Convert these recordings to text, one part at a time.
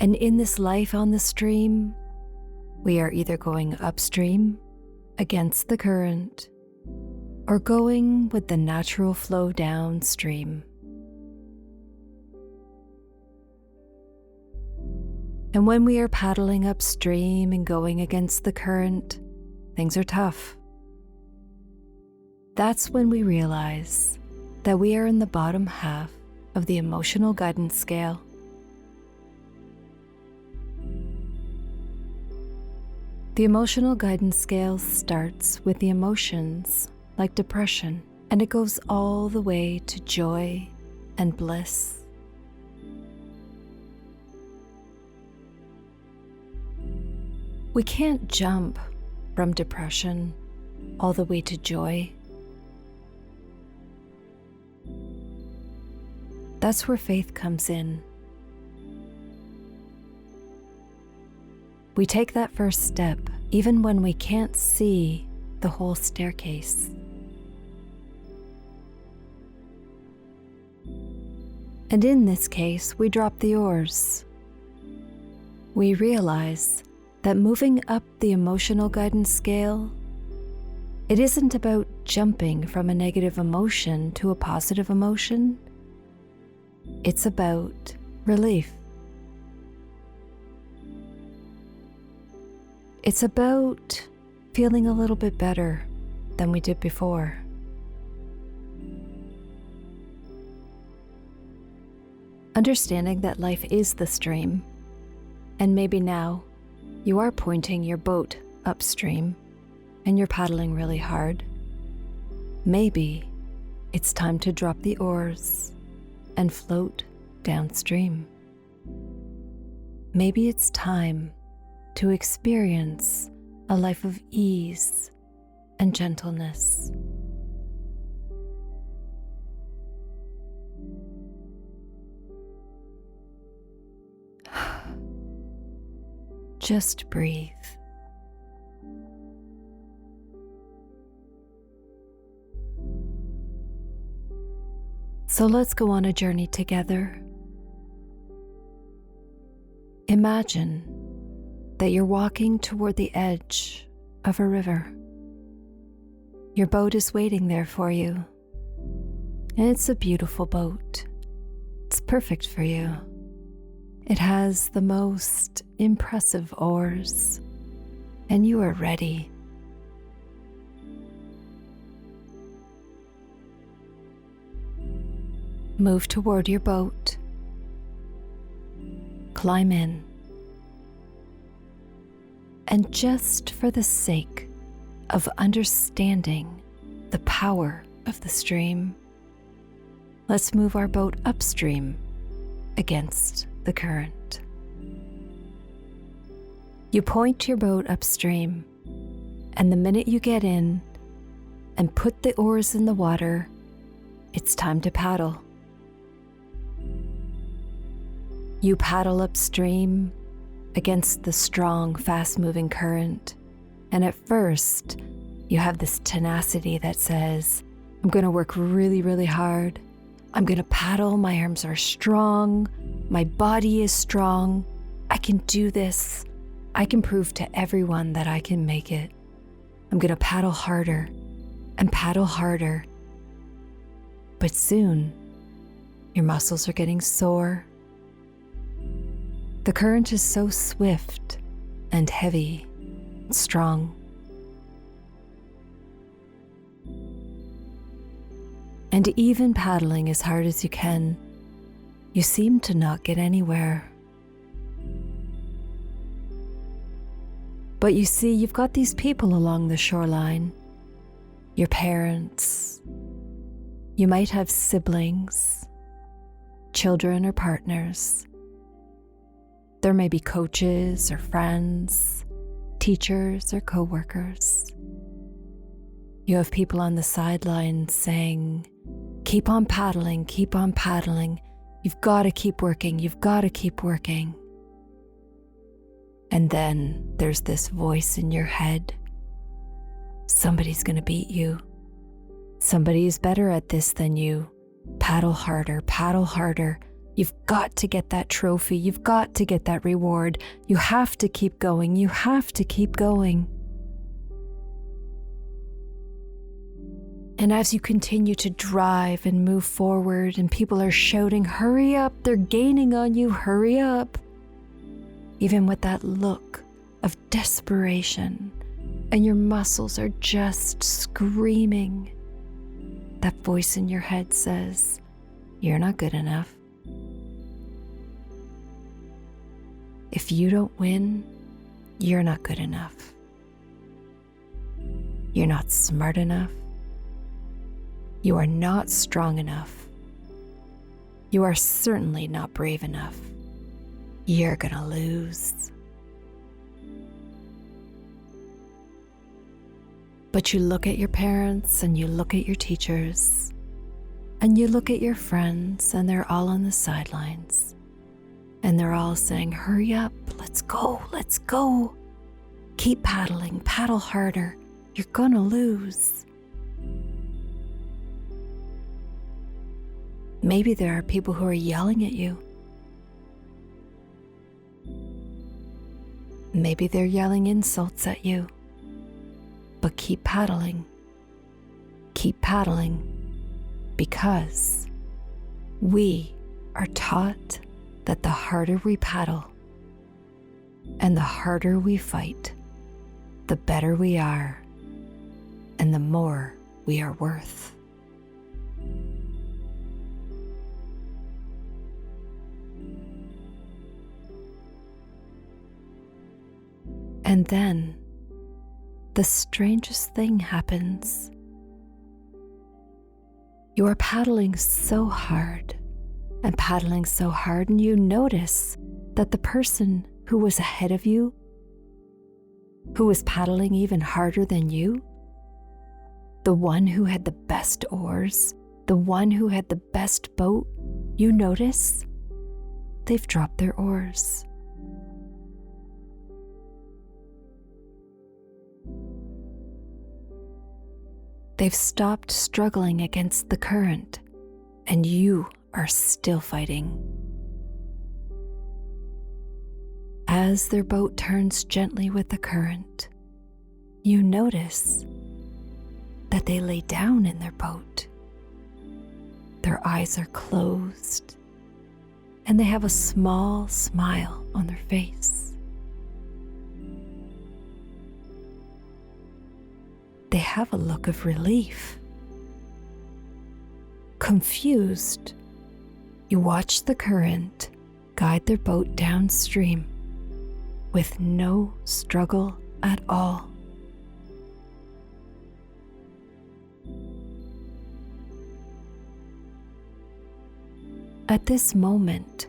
And in this life on the stream, we are either going upstream, against the current, or going with the natural flow downstream. And when we are paddling upstream and going against the current, things are tough. That's when we realize that we are in the bottom half of the emotional guidance scale. The emotional guidance scale starts with the emotions like depression, and it goes all the way to joy and bliss. We can't jump from depression all the way to joy. That's where faith comes in. We take that first step even when we can't see the whole staircase. And in this case, we drop the oars. We realize that moving up the emotional guidance scale, it isn't about jumping from a negative emotion to a positive emotion. It's about relief. It's about feeling a little bit better than we did before. Understanding that life is the stream, and maybe now you are pointing your boat upstream and you're paddling really hard. Maybe it's time to drop the oars and float downstream. Maybe it's time to experience a life of ease and gentleness. Just breathe. So let's go on a journey together. Imagine that you're walking toward the edge of a river. Your boat is waiting there for you, and it's a beautiful boat. It's perfect for you. It has the most impressive oars, and you are ready. Move toward your boat. Climb in. And just for the sake of understanding the power of the stream, let's move our boat upstream against the current. You point your boat upstream, and the minute you get in and put the oars in the water, it's time to paddle. You paddle upstream against the strong, fast-moving current, and at first, you have this tenacity that says, I'm going to work really, really hard. I'm going to paddle. My arms are strong. My body is strong. I can do this. I can prove to everyone that I can make it. I'm going to paddle harder and paddle harder. But soon, your muscles are getting sore. The current is so swift and heavy and strong. And even paddling as hard as you can, you seem to not get anywhere. But you see, you've got these people along the shoreline, your parents. You might have siblings, children or partners. There may be coaches or friends, teachers or coworkers. You have people on the sidelines saying, keep on paddling, keep on paddling. You've got to keep working, you've got to keep working. And then there's this voice in your head. Somebody's going to beat you. Somebody is better at this than you. Paddle harder, You've got to get that trophy. You've got to get that reward. You have to keep going. You have to keep going. And as you continue to drive and move forward and people are shouting, hurry up, they're gaining on you, hurry up. Even with that look of desperation and your muscles are just screaming, that voice in your head says, you're not good enough. If you don't win, you're not good enough. You're not smart enough. You are not strong enough. You are certainly not brave enough. You're gonna lose. But you look at your parents and you look at your teachers and you look at your friends and they're all on the sidelines and they're all saying, hurry up, let's go, let's go. Keep paddling, paddle harder. You're gonna lose. Maybe there are people who are yelling at you. Maybe they're yelling insults at you. But keep paddling. Keep paddling. Because we are taught that the harder we paddle and the harder we fight, the better we are and the more we are worth. And then the strangest thing happens. You are paddling so hard and you notice that the person who was ahead of you, who was paddling even harder than you, the one who had the best oars, the one who had the best boat, you notice they've dropped their oars. They've stopped struggling against the current, and you are still fighting. As their boat turns gently with the current, you notice that they lay down in their boat. Their eyes are closed, and they have a small smile on their face. They have a look of relief. Confused, you watch the current guide their boat downstream with no struggle at all. At this moment,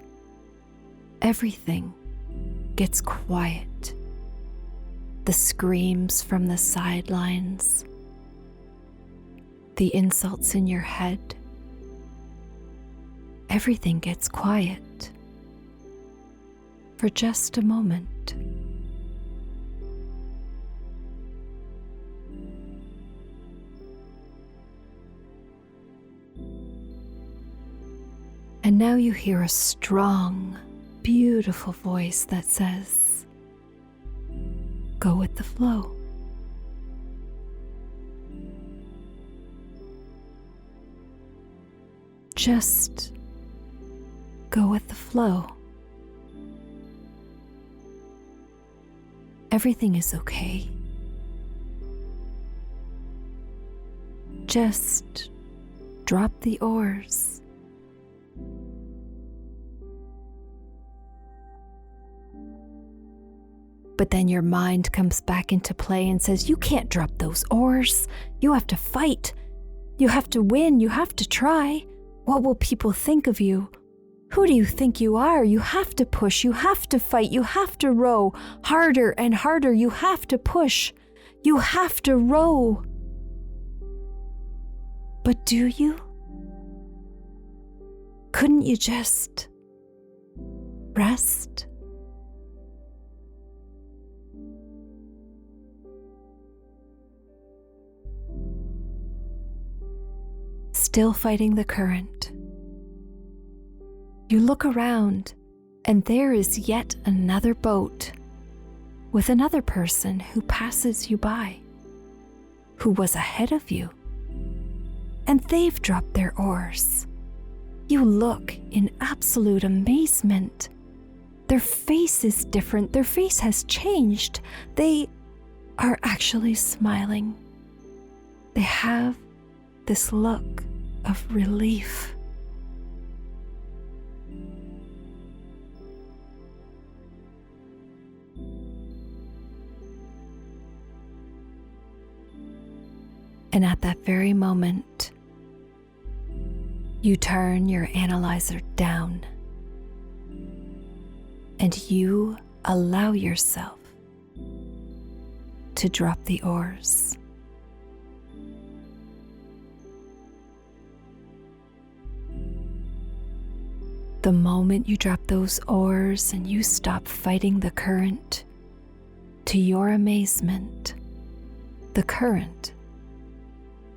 everything gets quiet. The screams from the sidelines, the insults in your head, everything gets quiet for just a moment. And now you hear a strong, beautiful voice that says, go with the flow. Just go with the flow. Everything is okay. Just drop the oars. But then your mind comes back into play and says, you can't drop those oars. You have to fight. You have to win. You have to try. What will people think of you? Who do you think you are? You have to push. You have to fight. You have to row harder and harder. You have to push. You have to row. But do you? Couldn't you just rest? Still fighting the current, You look around, and there is yet another boat with another person who passes you by, who was ahead of you, and they've dropped their oars. You look in absolute amazement. Their face is different. Their face has changed. They are actually smiling. They have this look of relief. And at that very moment, you turn your analyzer down and you allow yourself to drop the oars. The moment you drop those oars and you stop fighting the current, to your amazement, the current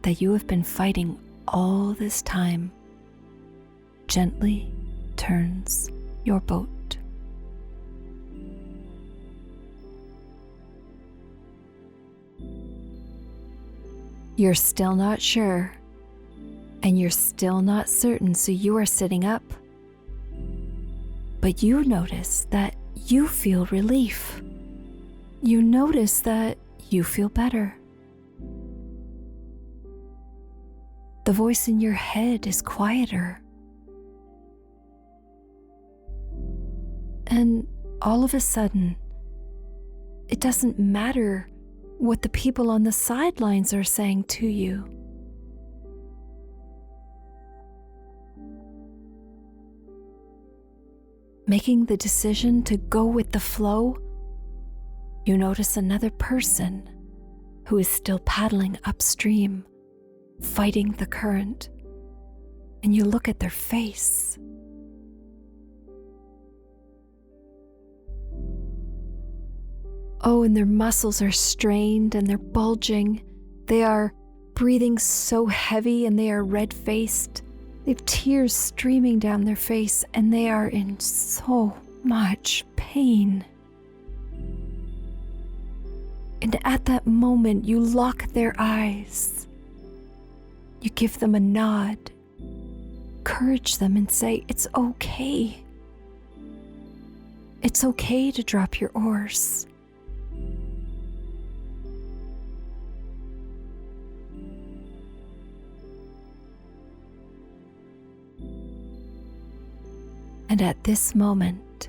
that you have been fighting all this time gently turns your boat. You're still not sure, and you're still not certain, so you are sitting up. But you notice that you feel relief. You notice that you feel better. The voice in your head is quieter. And all of a sudden, it doesn't matter what the people on the sidelines are saying to you. Making the decision to go with the flow, you notice another person who is still paddling upstream, fighting the current, and you look at their face. Oh, and their muscles are strained and they're bulging. They are breathing so heavy and they are red-faced. They have tears streaming down their face and they are in so much pain. And at that moment, you lock their eyes. You give them a nod, encourage them and say, it's okay. It's okay to drop your oars. And at this moment,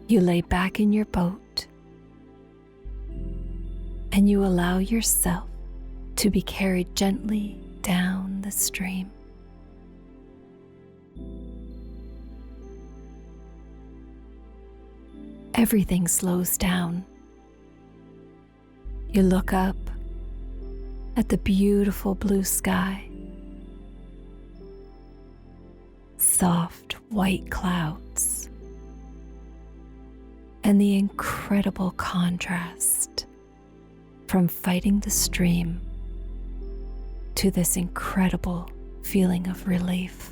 you lay back in your boat and you allow yourself to be carried gently down the stream. Everything slows down. You look up at the beautiful blue sky, soft white clouds, and the incredible contrast from fighting the stream to this incredible feeling of relief.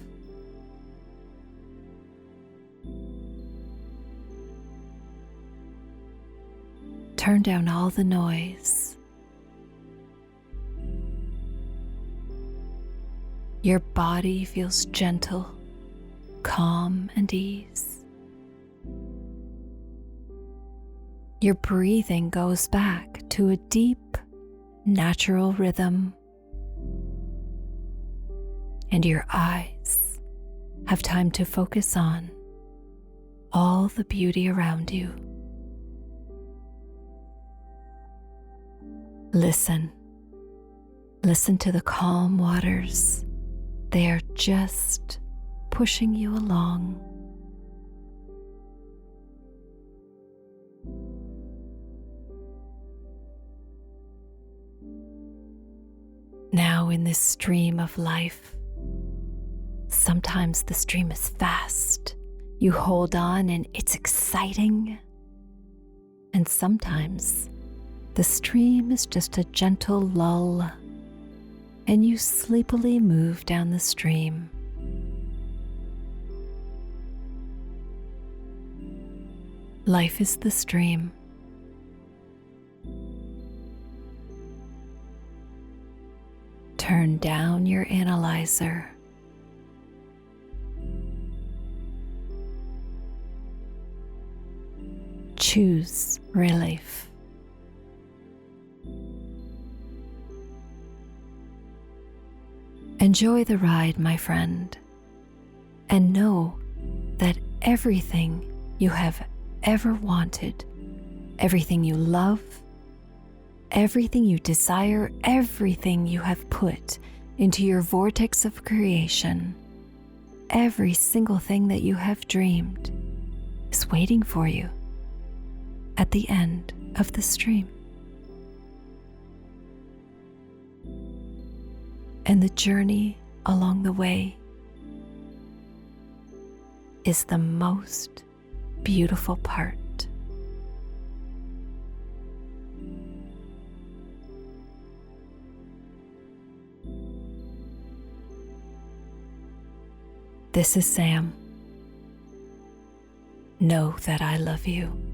Turn down all the noise. Your body feels gentle, calm, and ease. Your breathing goes back to a deep, natural rhythm, and your eyes have time to focus on all the beauty around you. Listen to the calm waters. They are just pushing you along. Now in this stream of life, sometimes the stream is fast. You hold on and it's exciting. And sometimes the stream is just a gentle lull, and you sleepily move down the stream. Life is the stream. Turn down your analyzer. Choose relief. Enjoy the ride, my friend, and know that everything you have ever wanted, everything you love, everything you desire, everything you have put into your vortex of creation, every single thing that you have dreamed is waiting for you at the end of the stream. And the journey along the way is the most beautiful part. This is Sam. Know that I love you.